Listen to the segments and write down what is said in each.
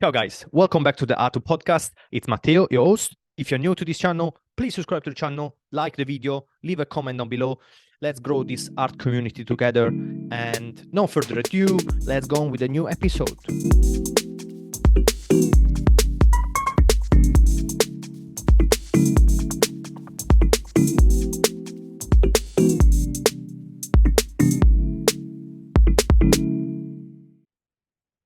Ciao guys, welcome back to the Art Podcast. It's Matteo, your host. If you're new to this channel, please subscribe to the channel, like the video, leave a comment down below. Let's grow this art community together. And no further ado, let's go on with a new episode.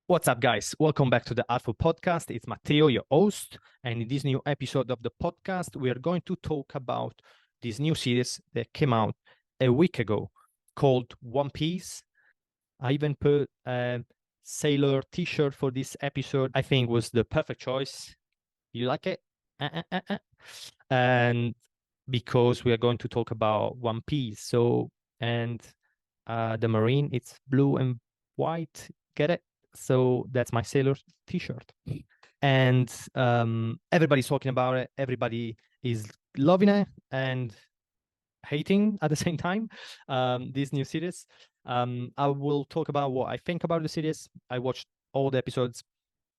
What's up, guys? Welcome back to the Artful Podcast. It's Matteo, your host. And in this new episode of the podcast, we are going to talk about this new series that came out a week ago called One Piece. I even put a sailor t-shirt for this episode. I think was the perfect choice. You like it? And because we are going to talk about One Piece. And the marine, it's blue and white. Get it? So that's my sailor t-shirt. And everybody's talking about it. Everybody is loving it and hating at the same time this new series. I will talk about what I think about the series. I watched all the episodes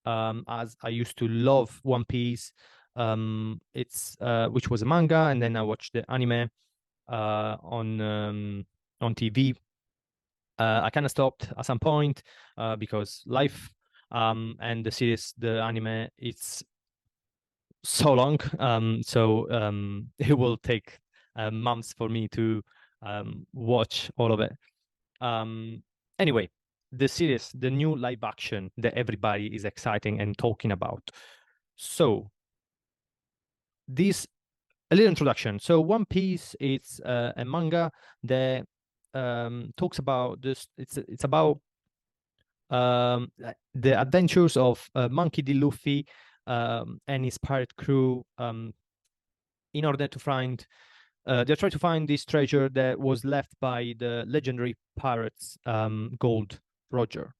as I used to love One Piece. It's which was a manga, and then I watched the anime on TV. I kind of stopped at some point because life and the series, the anime, it's so long. It will take months for me to watch all of it. Anyway, the series, the new live action that everybody is exciting and talking about. So this a little introduction. So One Piece, it's a manga that talks about this. It's about the adventures of Monkey D. Luffy and his pirate crew in order to find. They're trying to find this treasure that was left by the legendary pirates Gold Roger.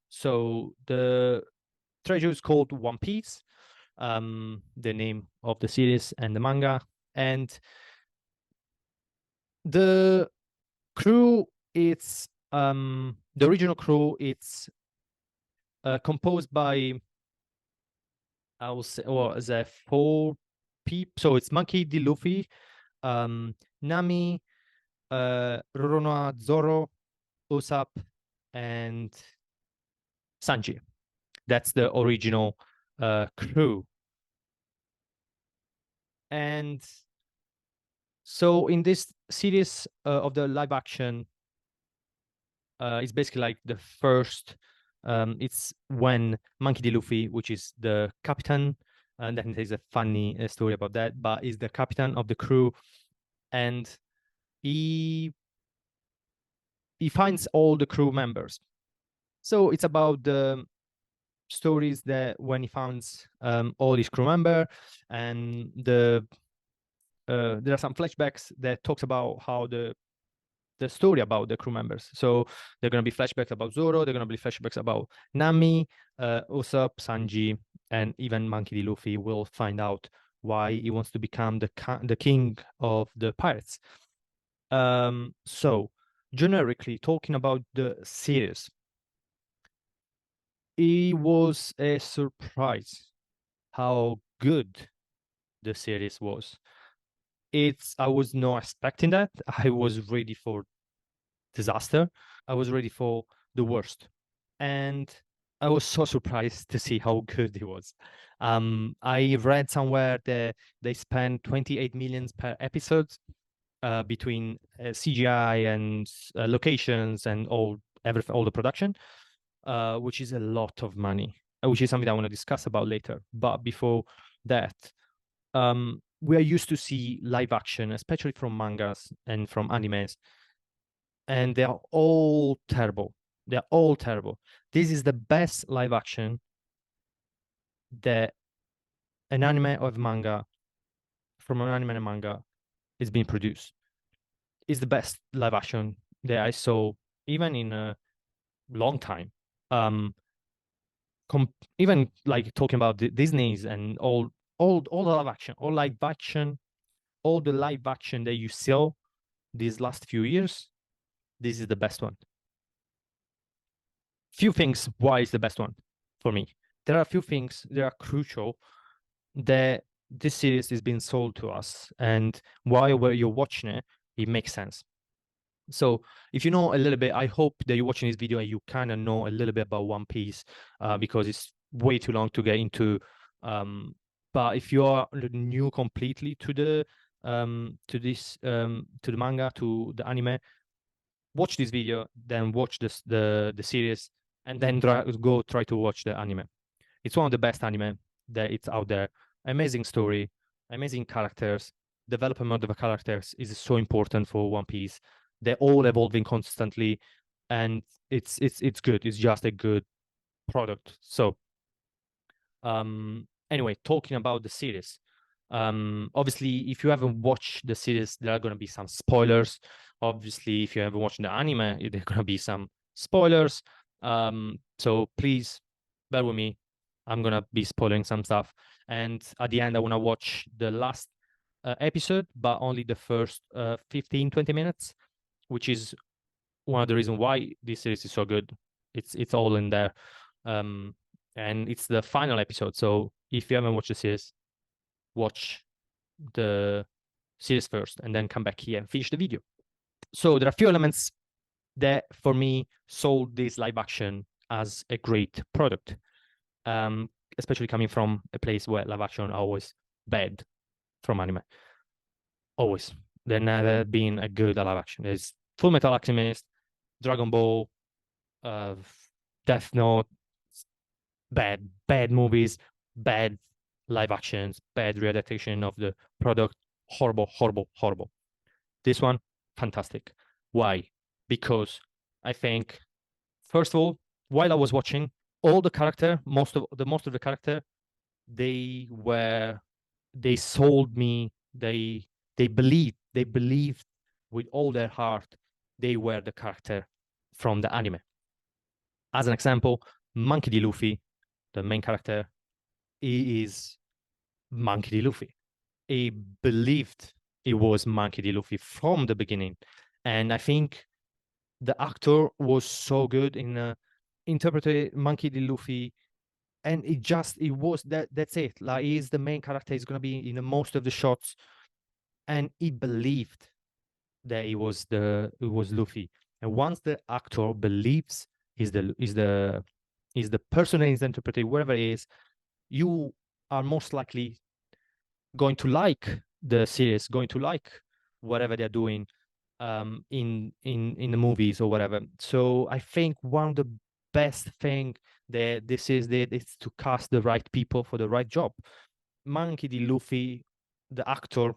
So the treasure is called One Piece, the name of the series and the manga, and the crew, it's the original crew, it's composed by, I will say, or as a 4 people. So it's Monkey D. Luffy, Nami, Roronoa, Zoro, Usopp, and Sanji. That's the original crew. And so in this series of the live action, it's basically like the first. It's when Monkey D. Luffy, which is the captain, and then there's a funny story about that, but is the captain of the crew, and he finds all the crew members. So it's about the stories that when he finds all his crew member, and there are some flashbacks that talks about how the story about the crew members. So they're going to be flashbacks about Zoro, they're going to be flashbacks about Nami, Usopp, Sanji, and even Monkey D. Luffy will find out why he wants to become the king of the pirates. So generically talking about the series, it was a surprise how good the series was. I was not expecting that. I was ready for disaster. I was ready for the worst. And I was so surprised to see how good it was. I read somewhere that they spent 28 million per episode between CGI and locations and all the production, which is a lot of money, which is something I want to discuss about later. But before that, we are used to see live action, especially from mangas and from animes, and they are all terrible. They're all terrible. This is the best live action that an anime or manga, from an anime and manga, is being produced. It's the best live action that I saw even in a long time. Even like talking about Disney's and all the live action, all the live action that you saw these last few years, this is the best one. Few things why it's the best one for me. there are a few things that are crucial that this series is being sold to us, and while you're watching it, it makes sense. So if you know a little bit, I hope that you're watching this video and you kind of know a little bit about One Piece, because it's way too long to get into. But if you are new completely to the to the manga, to the anime, watch this video, then watch the series, and then go try to watch the anime. It's one of the best anime that it's out there. Amazing story, amazing characters. Development of the characters is so important for One Piece. They're all evolving constantly, and it's good. It's just a good product. So, anyway, talking about the series. Obviously, if you haven't watched the series, there are gonna be some spoilers. Obviously, if you haven't watched the anime, there are gonna be some spoilers. So please bear with me. I'm gonna be spoiling some stuff. And at the end, I wanna watch the last episode, but only the first 15, 20 minutes, which is one of the reasons why this series is so good. It's all in there. And it's the final episode. So if you haven't watched the series, watch the series first and then come back here and finish the video. So there are a few elements that for me sold this live action as a great product. Especially coming from a place where live action are always bad from anime. Always. There never been a good live action. There's Full Metal Alchemist, Dragon Ball, Death Note, bad movies, bad live actions, bad readaptation of the product. Horrible, horrible, horrible. This one, fantastic. Why? Because I think, first of all, while I was watching, all the character, most of the character, they sold me. They believed with all their heart they were the character from the anime. As an example, Monkey D. Luffy, the main character, he is Monkey D. Luffy. He believed it was Monkey D. Luffy from the beginning. And I think the actor was so good in interpreting Monkey D. Luffy. And it was that's it. Like, he's the main character, he's gonna be in most of the shots. And he believed that it was Luffy. And once the actor believes is the person that is interpreting, wherever it is, you are most likely going to like the series, going to like whatever they're doing in the movies or whatever. So I think one of the best thing that this is to cast the right people for the right job. Monkey D. Luffy, the actor,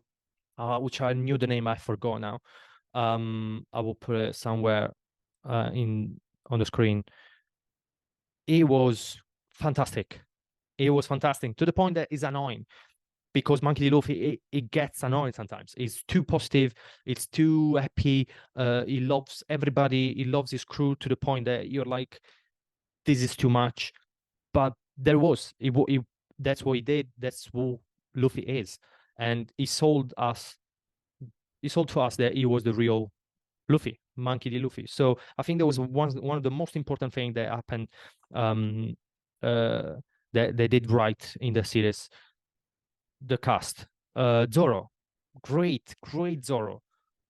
which I knew the name, I forgot now. I will put it somewhere on the screen. It was fantastic. It was fantastic to the point that it's annoying, because Monkey D. Luffy, it gets annoying sometimes. It's too positive. It's too happy. He loves everybody. He loves his crew to the point that you're like, this is too much. But that's what he did. That's who Luffy is. And he sold to us that he was the real Luffy, Monkey D. Luffy. So I think that was one of the most important things that happened, that they did right in the series. The cast, Zoro, great Zoro.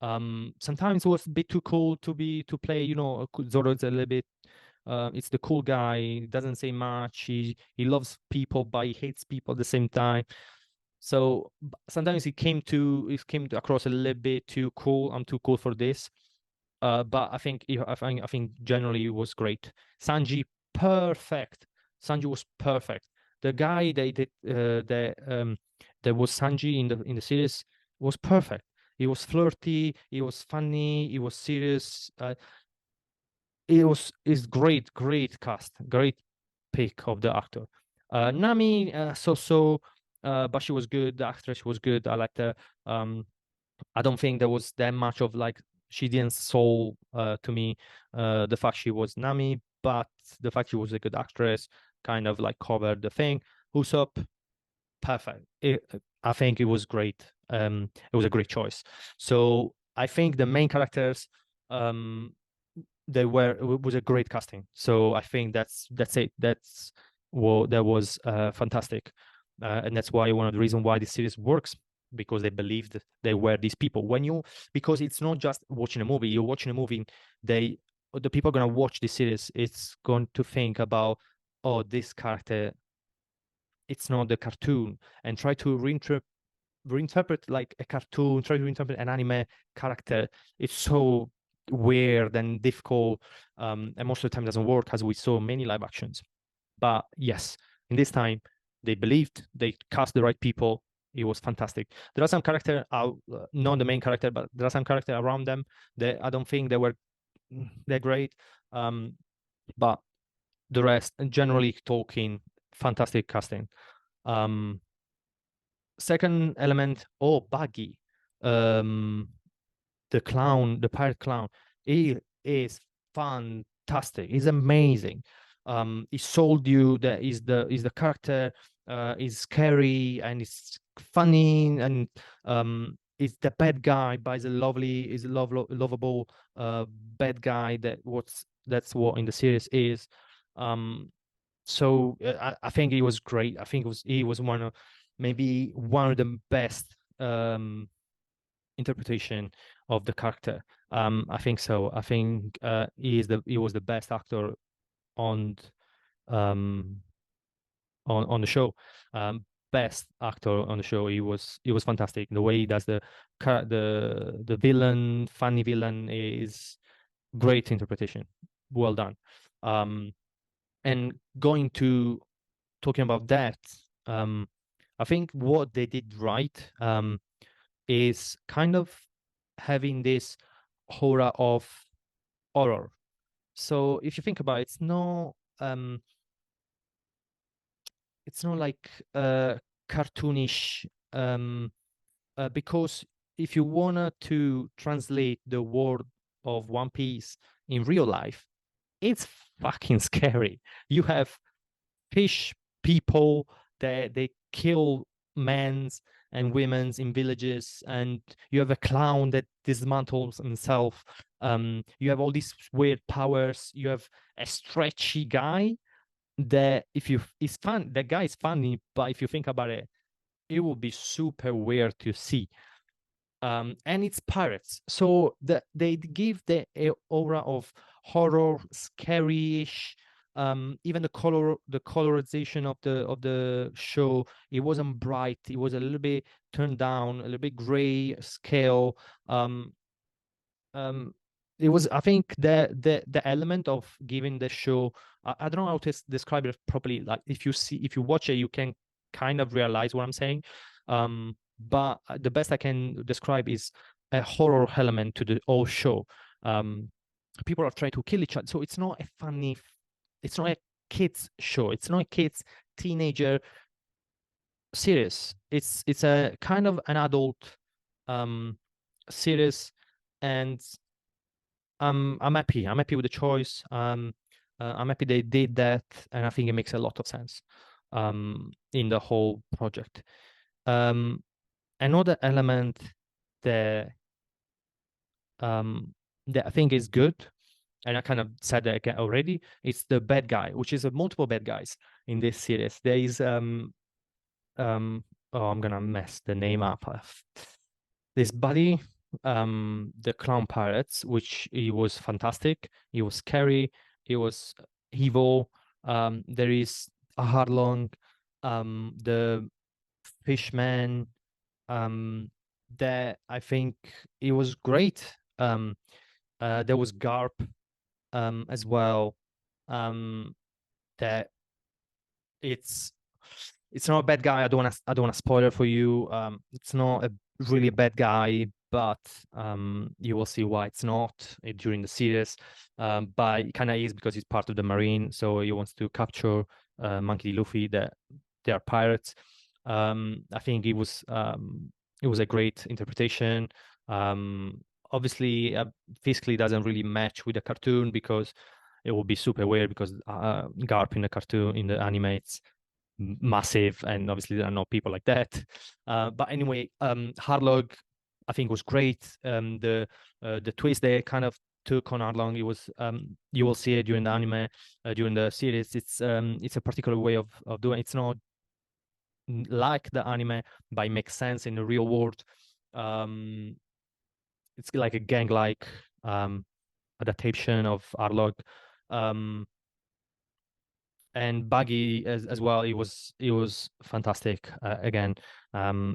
Sometimes it was a bit too cool to play. Zoro is a little bit. It's the cool guy. Doesn't say much. He loves people, but he hates people at the same time. So sometimes it came across a little bit too cool. I'm too cool for this. But I think generally it was great. Sanji, perfect. Sanji was perfect. The guy that was Sanji in the series was perfect. He was flirty. He was funny. He was serious. It's great cast. Great pick of the actor. Nami, but she was good. The actress was good. I liked her. I don't think there was that much of like, she didn't soul to me the fact she was Nami, but the fact she was a good actress kind of like covered the thing. Usopp, perfect. I think it was great. It was a great choice. So I think the main characters, it was a great casting. So I think that's it. That's that was fantastic, and that's why one of the reasons why this series works, because they believed they were these people. Because it's not just watching a movie. You're watching a movie. The people are gonna watch this series. It's going to think about, oh, this character, it's not the cartoon, and try to reinterpret like a cartoon, try to reinterpret an anime character. It's so weird and difficult, and most of the time doesn't work, as we saw many live actions. But yes, in this time, they believed, they cast the right people. It was fantastic. There are some character, not the main character, but there are some character around them that I don't think they were that great. But the rest, generally talking, fantastic casting. Second element, Buggy, um, the clown, the pirate clown. He is fantastic. He's amazing. He sold you that is the character, is scary and it's funny, and is the bad guy, but is a lovable bad guy. That's what in the series is. So I think he was great. I think he was maybe one of the best interpretation of the character. I think so. I think he was the best actor on um on the show. Best actor on the show. He was fantastic. The way he does the villain, funny villain, is great interpretation. Well done. And going to talking about that, I think what they did right is kind of having this aura of horror. So if you think about it, it's not like cartoonish, because if you wanted to translate the world of One Piece in real life, it's fucking scary. You have fish people that they kill men's and women's in villages, and you have a clown that dismantles himself. You have all these weird powers. You have a stretchy guy that it's fun. That guy is funny, but if you think about it, it would be super weird to see. And it's pirates, so they give the aura of horror, scary-ish. Even the colorization of the show, it wasn't bright. It was a little bit turned down, a little bit gray scale. It was, I think, the element of giving the show, I don't know how to describe it properly. Like if you watch it, you can kind of realize what I'm saying. But the best I can describe is a horror element to the whole show. People are trying to kill each other, so it's not a kids show. It's not a kids teenager series. It's a kind of an adult series, and I'm happy. I'm happy with the choice. I'm happy they did that, and I think it makes a lot of sense in the whole project. Another element that that I think is good, and I kind of said that again already, it's the bad guy, which is multiple bad guys in this series. There is oh, I'm gonna mess the name up. This buddy, the clown pirates, which he was fantastic. He was scary. He was evil. There is a Harlong, the fishman, that I think it was great. There was Garp, as well. That it's not a bad guy. I don't want to spoil it for you. It's not a really bad guy, but you will see why it's not during the series. But it kind of is, because he's part of the Marine, so he wants to capture Monkey D. Luffy. That they are pirates. I think it was a great interpretation. Obviously, physically doesn't really match with the cartoon, because it would be super weird, because Garp in the cartoon, in the anime, it's massive, and obviously there are no people like that. But anyway, Harlog, I think, was great. The twist they kind of took on art long. It was you will see it during the anime, during the series. It's a particular way of doing. It's not like the anime, but it makes sense in the real world. It's like a gang-like adaptation of Arlong. Um, and Buggy as well. It was fantastic. Again,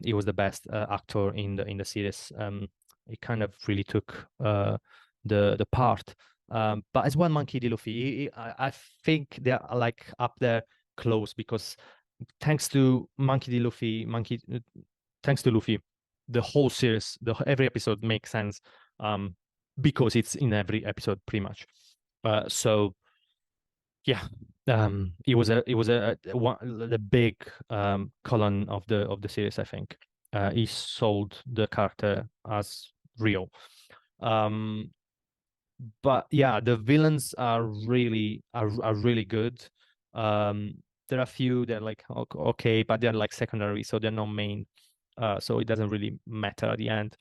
he was the best actor in the series. He kind of really took the part. But as well, Monkey D. Luffy, I think they're like up there close because thanks to thanks to Luffy, the whole series, every episode makes sense. Because it's in every episode pretty much. So yeah, it was one the big column of the series. I think he sold the character as real. Um, but yeah, the villains are really good. There are a few that are like okay, but they're like secondary, so they're not main. So it doesn't really matter at the end.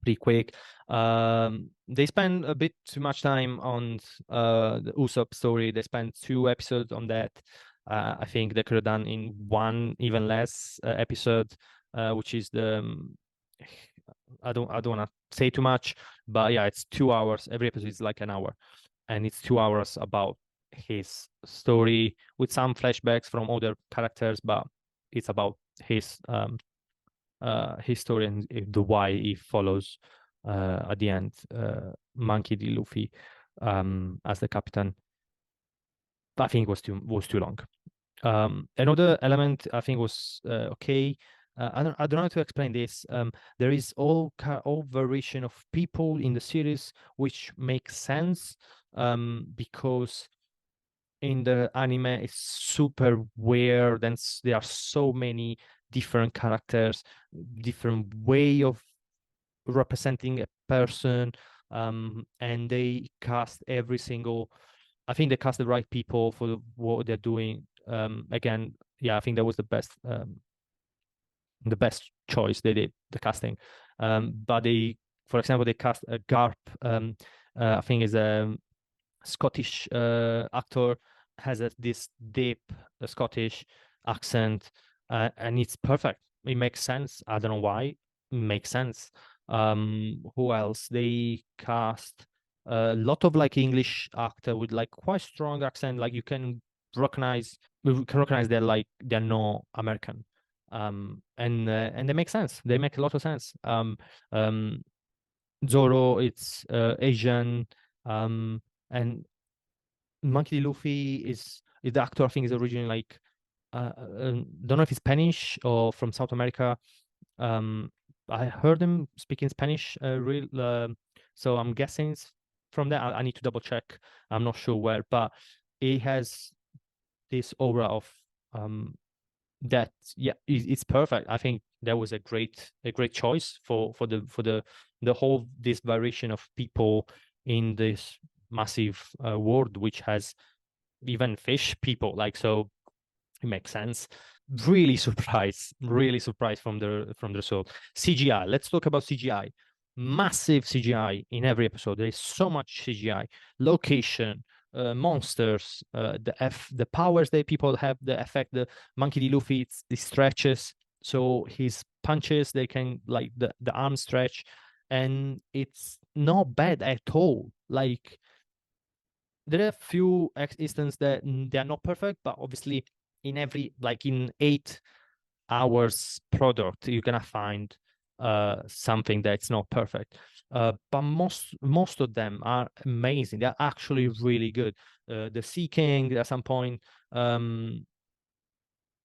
Pretty quick. They spend a bit too much time on the Usopp story. They spent 2 episodes on that. I think they could have done in one, even less episode, which is the I don't want to say too much, but yeah, it's 2 hours. Every episode is like an hour, and it's 2 hours about his story with some flashbacks from other characters, but it's about his story and the why he follows at the end Monkey D. Luffy as the captain. But I think it was too long. Another element I think was okay. I don't know how to explain this. There is all variation of people in the series, which makes sense because in the anime it's super weird and there are so many different characters, different way of representing a person, and they cast every single. I think they cast the right people for what they're doing. Again, yeah, I think that was the best choice they did, the casting. But for example, they cast a Garp. I think is a Scottish actor, has this deep Scottish accent, and it's perfect. It makes sense. I don't know why. It makes sense. Who else? They cast a lot of like English actor with like quite strong accent. Like recognize, we can recognize they're not American. And they make sense. They make a lot of sense. Zoro, it's Asian. And Monkey D. Luffy is the actor. I think is originally like don't know if he's Spanish or from South America. Um, I heard him speaking Spanish. So I'm guessing it's from there. I need to double check. I'm not sure where, but he has this aura of that. Yeah, it's perfect. I think that was a great choice for the whole this variation of people in this massive world, which has even fish people. Like, so it makes sense. Really surprised from the result. CGI. Let's talk about CGI. Massive CGI in every episode. There is so much CGI. Location, monsters, the powers that people have, the effect. The Monkey D. Luffy, it stretches, so his punches they can like the arm stretch, and it's not bad at all. Like, there are a few instances that they are not perfect, but obviously in every like in 8 hours product you're gonna find something that's not perfect. But most of them are amazing. They're actually really good. The Sea King at some point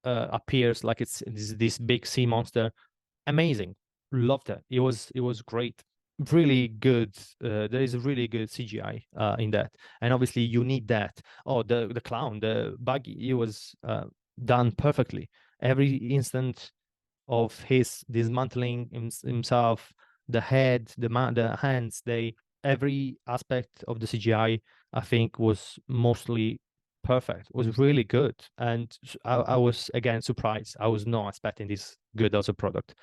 appears like it's this big sea monster. Amazing. Loved it. It was great. Really good. There is a really good CGI in that, and obviously you need that. Oh, the clown, the Buggy, it was done perfectly. Every instant of his dismantling himself, the head, the hands, every aspect of the CGI, I think, was mostly perfect. It was really good, and I was again surprised. I was not expecting this good as a product.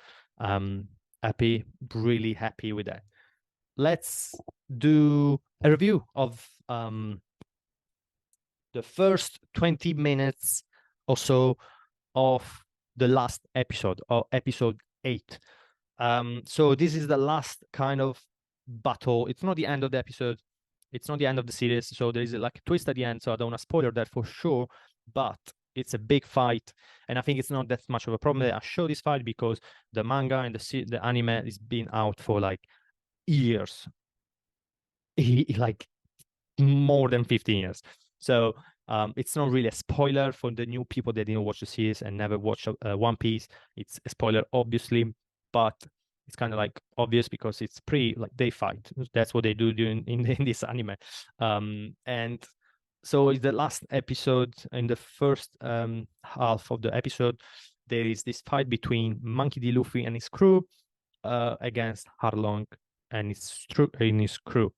Happy, really happy with that. Let's do a review of the first 20 minutes or so of the last episode, or episode 8. So this is the last kind of battle. It's not the end of the episode. It's not the end of the series. So there is like a twist at the end. So I don't want to spoiler that for sure. But it's a big fight, and I think it's not that much of a problem that I show this fight, because the manga and the anime is been out for like years, like more than 15 years. So it's not really a spoiler for the new people that didn't watch the series and never watched One Piece. It's a spoiler, obviously, but it's kind of like obvious because it's like they fight. That's what they do in this anime. And so it's the last episode. In the first half of the episode, there is this fight between Monkey D. Luffy and his crew against Harlong and his crew.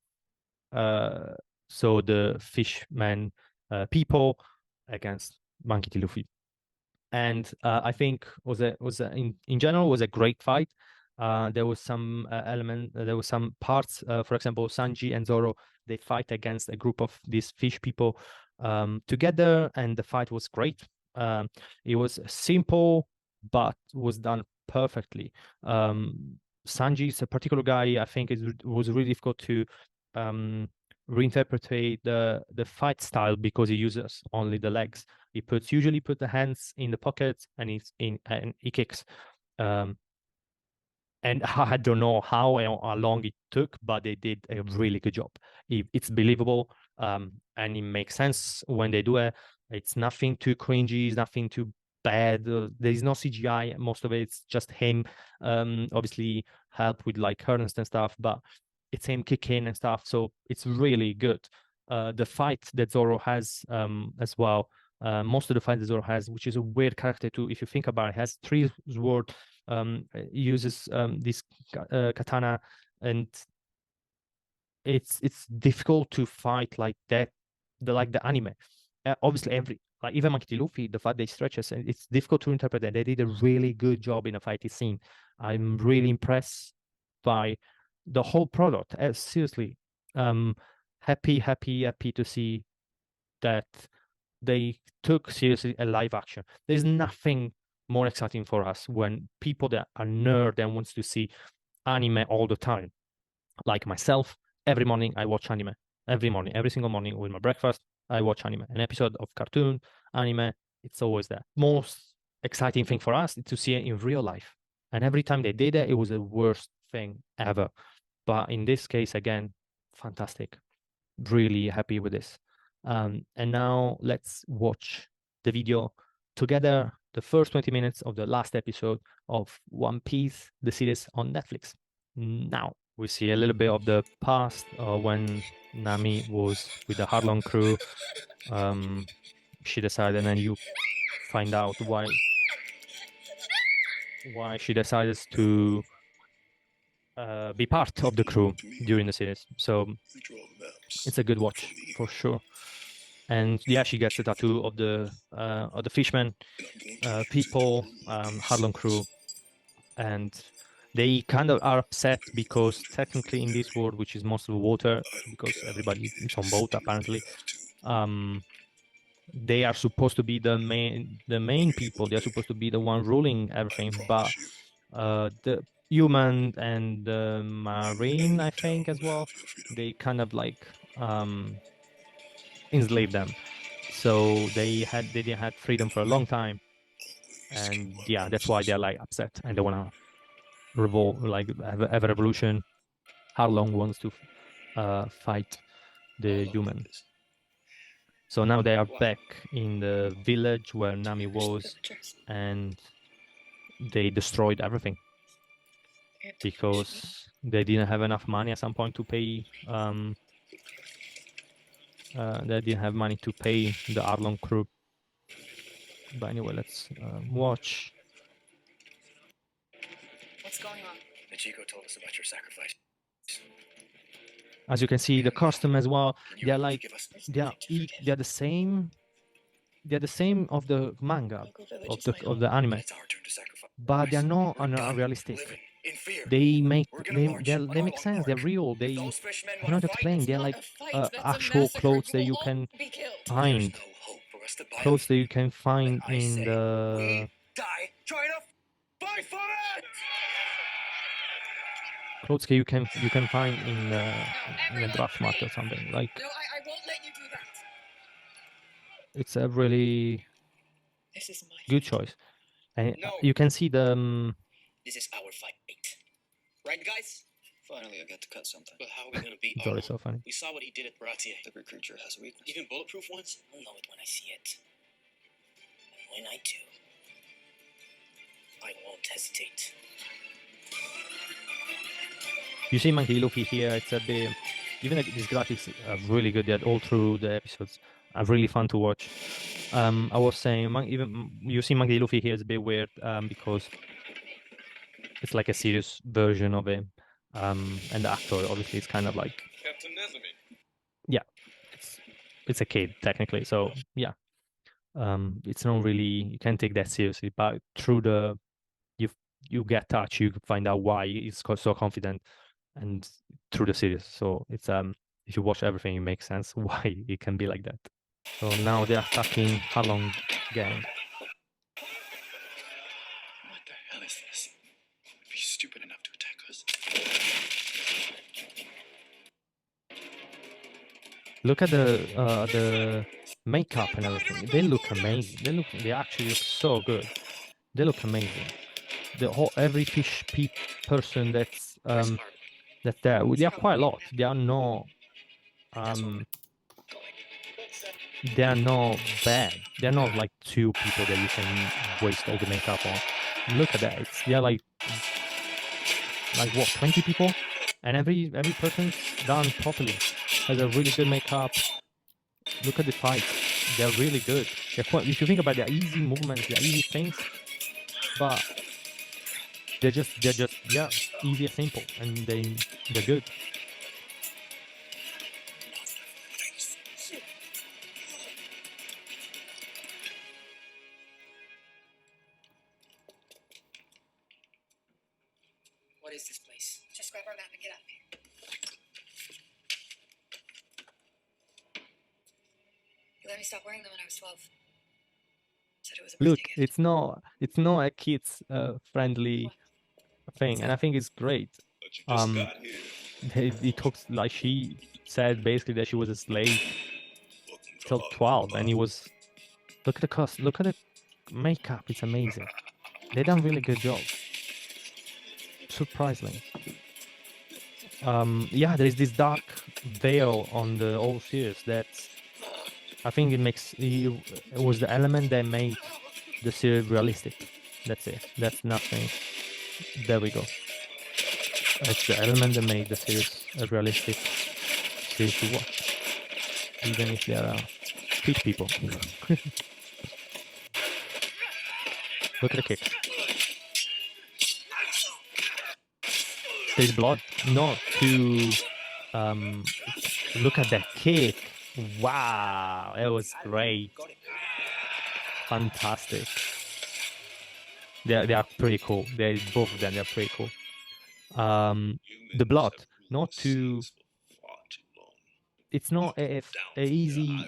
So the fishman people against Monkey D. Luffy. And I think in general was a great fight. There was some there was some parts, for example, Sanji and Zoro, they fight against a group of these fish people together, and the fight was great. It was simple, but was done perfectly. Sanji is a particular guy. I think it was really difficult to reinterpret the fight style, because he uses only the legs. He usually put the hands in the pockets, and he kicks. And I don't know how long it took, but they did a really good job. It's believable, and it makes sense when they do it. It's nothing too cringy, it's nothing too bad. There is no CGI. Most of it's just him, obviously help with like currents and stuff, but it's him kicking and stuff. So it's really good. The fight that Zoro has as well, most of the fights that Zoro has, which is a weird character too, if you think about it, has 3 swords, uses this katana, and it's difficult to fight like that, like the anime. Obviously, even Monkey D. Luffy, the fact they stretches, and it's difficult to interpret that. They did a really good job in a fighting scene. I'm really impressed by the whole product. Seriously, happy to see that they took seriously a live action. There's nothing more exciting for us when people that are nerd and wants to see anime all the time. Like myself, every morning I watch anime. Every morning, every single morning with my breakfast, I watch anime. An episode of cartoon, anime, it's always there. Most exciting thing for us is to see it in real life. And every time they did it, it was the worst thing ever. But in this case, again, fantastic. Really happy with this. And now let's watch the video together, the first 20 minutes of the last episode of One Piece, the series on Netflix. Now we see a little bit of the past when Nami was with the Harlong crew. She decided, and then you find out why she decided to be part of the crew during the series. So it's a good watch for sure. And yeah, she gets a tattoo of the fishermen people, Harlem crew, and they kind of are upset because technically in this world, which is mostly water, because everybody is on boat apparently, they are supposed to be the main people. They are supposed to be the one ruling everything, but the human and the marine, I think, as well, they kind of like enslave them. So they didn't have freedom for a long time, and yeah, that's why they're like upset and they want to revolt, like have a revolution. Harlong wants to fight the human. So now they are back in the village where Nami was, and they destroyed everything because they didn't have enough money at some point to pay. They didn't have money to pay the Arlong crew. But anyway, let's watch. What's going on? Michiko told us about your sacrifice. As you can see, the costume as well, they're like they're the same. They're the same of the manga, of the anime, but they're not unrealistic. In fear. They make We're gonna march on they our make long sense. They're march. real. If They those fishmen I don't want know how to to fight, explain. They're Not like a fight, that's a actual massacre. clothes that You'll you all can be killed. there's find, no hope for us to buy clothes that them. you can find But I in say, the we die trying to fight for it! clothes that you can find in a draft market or something. Like No, I won't let you do that. it's a really This is my good fight. choice, and No. you can see the This is our fight. Right, guys? Finally, I got to cut something. But how are we gonna beat it's always so funny. We saw what he did at Baratier. Every creature has a weakness. Even bulletproof ones? I'll know it when I see it. And when I do, I won't hesitate. You see Monkey Luffy here. It's a bit, even these graphics are really good. They're all through the episodes are really fun to watch. I was saying, even you see Monkey Luffy here is a bit weird because it's like a serious version of him, and the actor obviously is kind of like Captain Nezumi. yeah, it's a kid technically, so yeah, it's not really, you can't take that seriously, but through the you get touched, you find out why he's so confident, and through the series, so it's if you watch everything, it makes sense why it can be like that. So now they're attacking Halong gang. What the hell is this? Be stupid enough to attack us. Look at the makeup and everything. They look amazing. They actually look so good. They look amazing. The whole every person that's there. They are quite a lot. They are not bad. They're not like 2 people that you can waste all the makeup on. Look at that. They're like what, 20 people, and every person's done properly. Has a really good makeup. Look at the fights. They're really good. They're quite, if you think about it, they're easy movements, they're easy things, but they're just yeah, easy and simple, and they're good. What is this place? Just grab our map and get out. You let me stop wearing them when I was 12. Said it was a birthday Look, gift. it's not a kids friendly thing, and I think it's great. He talks like, she said basically that she was a slave till 12, and he was, look at the cost, look at the makeup, it's amazing. They done really good job, surprisingly. Yeah, there is this dark veil on the whole series that I think it was the element that made the series realistic. That's it. That's nothing. There we go. It's the element that made the series a realistic series to watch, even if there are peach people. Look at the kick. There's blood. Not to look at that kick. Wow, it was great. Fantastic. They are pretty cool. They both of them, they're pretty cool. The blood, not to, it's not a easy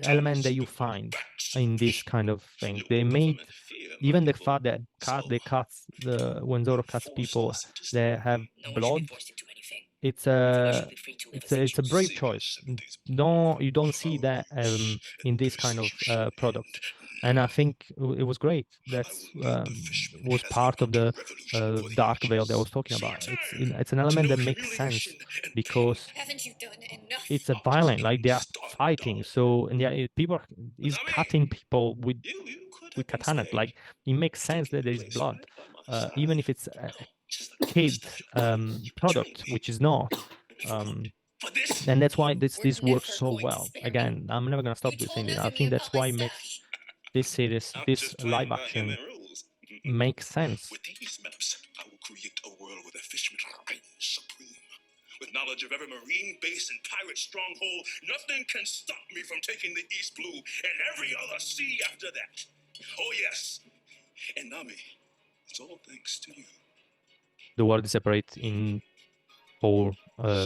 element that you find in this kind of thing. They made even the fact that when Zoro cuts people that have blood, it's a brave choice. No, you don't see that in this kind of product, and I think it was great. That's was part of the dark veil that I was talking about. It's an element that makes sense because Haven't you done enough? it's a violent, like they are fighting. So, and yeah, he's cutting people with katana. Like, it makes sense that there is blood, even if it's a kid product, which is not. And that's why this works so well. Again, I'm never gonna stop saying it. I think that's why it makes this series, this live action, makes sense. With these maps, I will create a world where the fishmen reign supreme. With knowledge of every marine base and pirate stronghold, nothing can stop me from taking the East Blue and every other sea after that. Oh yes, and Nami, it's all thanks to you. the world is separate in four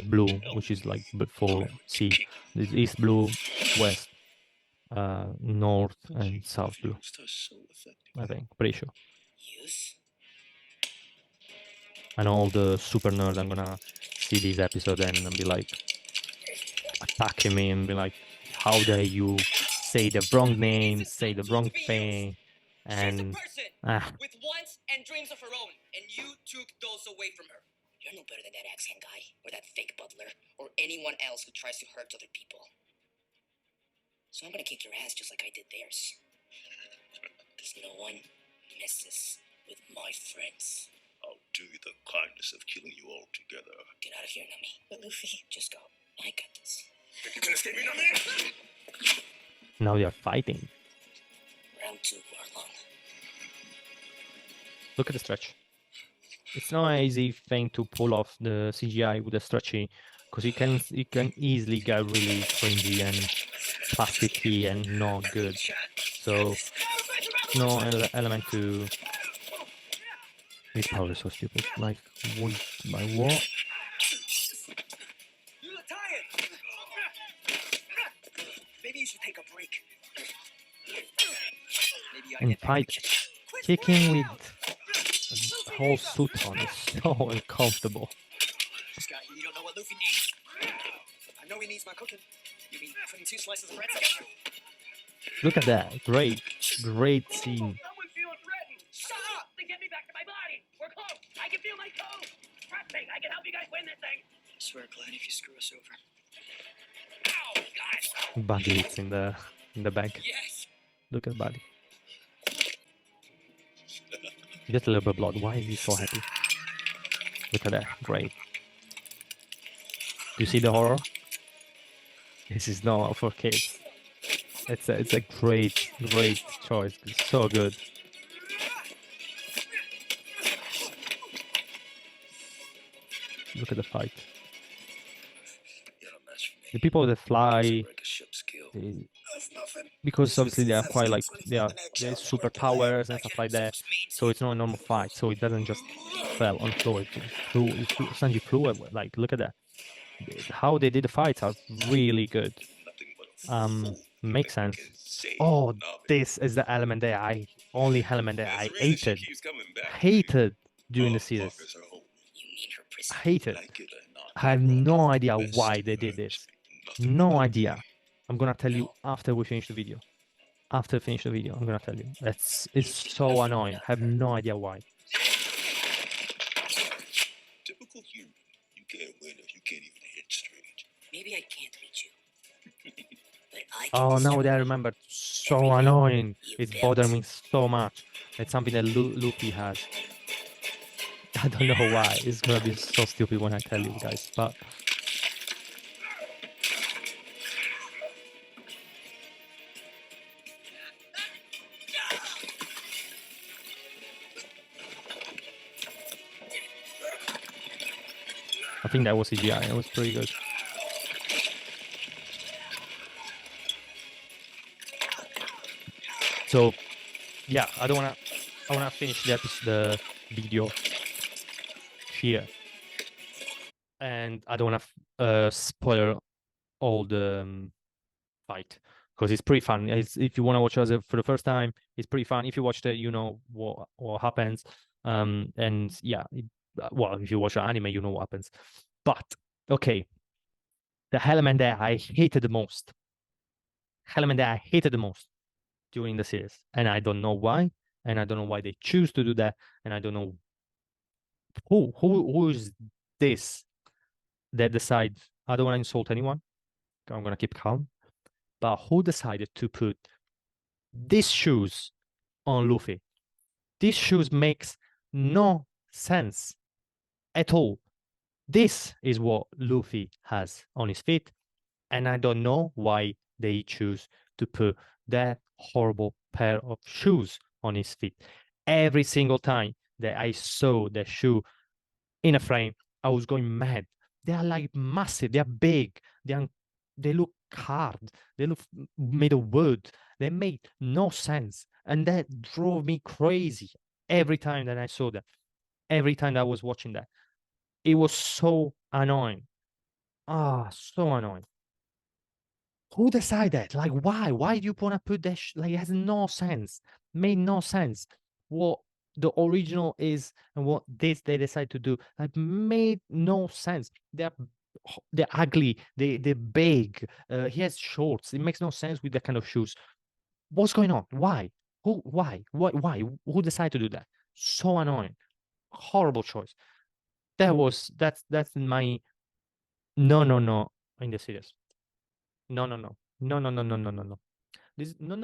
blue, which is like four sea. There's east blue, west, north, and south blue. I think, pretty sure. Use? And all the super nerds are gonna see this episode and be like attacking me and be like, how dare you say the wrong name, say the wrong thing, and She's a person with wants and dreams of her own, and you took those away from her. You're no better than that accent guy, or that fake butler, or anyone else who tries to hurt other people. So I'm gonna kick your ass just like I did theirs. Because no one messes with my friends. I'll do you the kindness of killing you all together. Get out of here, Nami. But Luffy, just go. I got this. Think you can escape me, Nami? now they are fighting. Round 2, Arlong. Look at the stretch. It's not an easy thing to pull off the CGI with the stretchy, because you can easily get really cringy and plasticky and not good. So no element to. This power is so stupid. Like what? Like what? You look tired. Maybe you should take a break. Maybe I And get back fight. to kitchen. Kicking with a whole suit on is so uncomfortable. Scott, you don't know what Luffy needs? I know he needs my cooking. You mean putting 2 slices of bread together? Look at that. Great scene. Someone's feeling threatened. Shut up! Then get me back to my body. We're close. I can feel my toes. Trust me, I can help you guys win this thing. I swear, Glenn, if you screw us over. Ow, God. Buddy is in the bank. Yes! Look at Buddy. Just a little bit of blood. Why is he so happy? Look at that. Great. Do you see the horror? This is not for kids. It's a great choice. It's so good. Look at the fight. You're a match for me. The people that fly, Break a ship's keel. That's nothing. because obviously they are quite like they're superpowers and stuff like that. So it's not a normal fight. So it doesn't just fell on the floor. It Sanji flew away. Like look at that. How they did the fights are really good. Nothing but a fool Makes that sense. can say Oh, Nami. this is the element that only element that I There's a reason she hated keeps coming back. hated during the Motherfuckers series. are home. You mean her prison? Hated. Like it or not, I have they're no running idea the best why they did merch. this. Nothing No but idea. money. I'm gonna tell you after we finish the video. After I finish the video, I'm gonna tell you. It's so annoying. I have no idea why. Typical human. You can't win if you can't even hit straight. Maybe I can't beat you. But I can Oh, now destroy that I you. remember, so annoying. It's bothering me so much. It's something that Luffy has. I don't know why. It's gonna be so stupid when I tell you guys, but I think that was CGI. It was pretty good. So, yeah, I wanna finish the video here, and I don't wanna spoil all the fight because it's pretty fun. If you wanna watch us for the first time, it's pretty fun. If you watched it, you know what happens. And yeah, well, if you watch an anime, you know what happens. But okay, the element that I hated the most, during the series, and I don't know why, and I don't know why they choose to do that, and I don't know who is this that decide. I don't want to insult anyone. I'm gonna keep calm. But who decided to put these shoes on Luffy? These shoes makes no sense at all. This is what Luffy has on his feet, and I don't know why they choose to put that horrible pair of shoes on his feet. Every single time that I saw the shoe in a frame, I was going mad. They are like massive, they are big, they look carved, they look made of wood. They made no sense, and that drove me crazy every time that I saw them. every time that I was watching that. It was so annoying. So annoying. Who decided? Like, why? Why do you want to put that? Like, it has no sense. Made no sense. What the original is and what this they decide to do, like, made no sense. They're ugly. They're big. He has shorts. It makes no sense with that kind of shoes. What's going on? Why? Who? Why? What? Why? Who decided to do that? So annoying. Horrible choice. That's my no in the series. No. This no.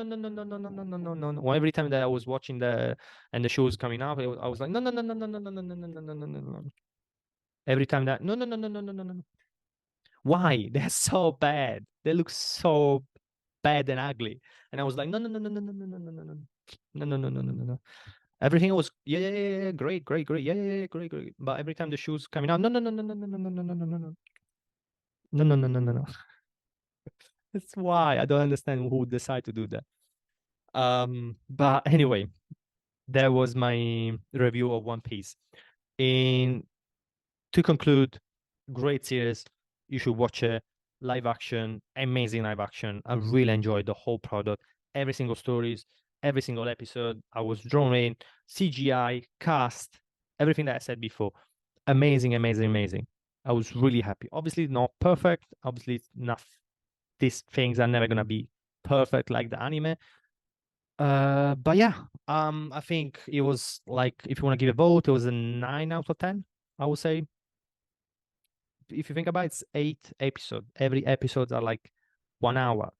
Well, every time that I was watching the show was coming up, I was like no. Every time that no. Why? They're so bad. They look so bad and ugly. And I was like no. Everything was yeah, great, yeah, great. But every time the shoes coming out, no. That's why I don't understand who decide to do that. But anyway, that was my review of One Piece. And to conclude, great series. You should watch it. Live action, amazing live action. I really enjoyed the whole product. Every single stories, every single episode. I was drawn in. CGI, cast, everything that I said before. Amazing. I was really happy. Obviously, not perfect. Obviously, it's not. These things are never gonna be perfect like the anime. But yeah, I think it was like, if you want to give a vote, it was a 9 out of 10. I would say. If you think about it, it's 8 episodes. Every episodes are like 1 hour.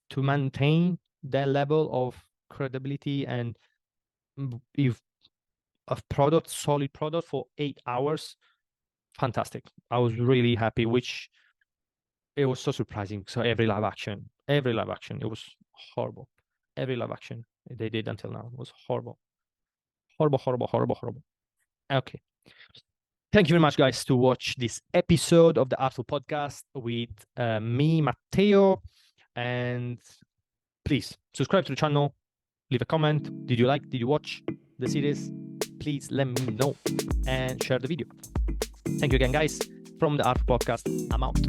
To maintain that level of credibility and if a product, solid product for 8 hours, fantastic. I was really happy, which it was so surprising. So every live action, it was horrible. Every live action they did until now was horrible. Horrible. Okay. Thank you very much, guys, to watch this episode of the Artful Podcast with me, Matteo. And please subscribe to the channel, leave a comment. Did you watch the series? Please let me know and share the video. Thank you again, guys. From the Artful Podcast, I'm out.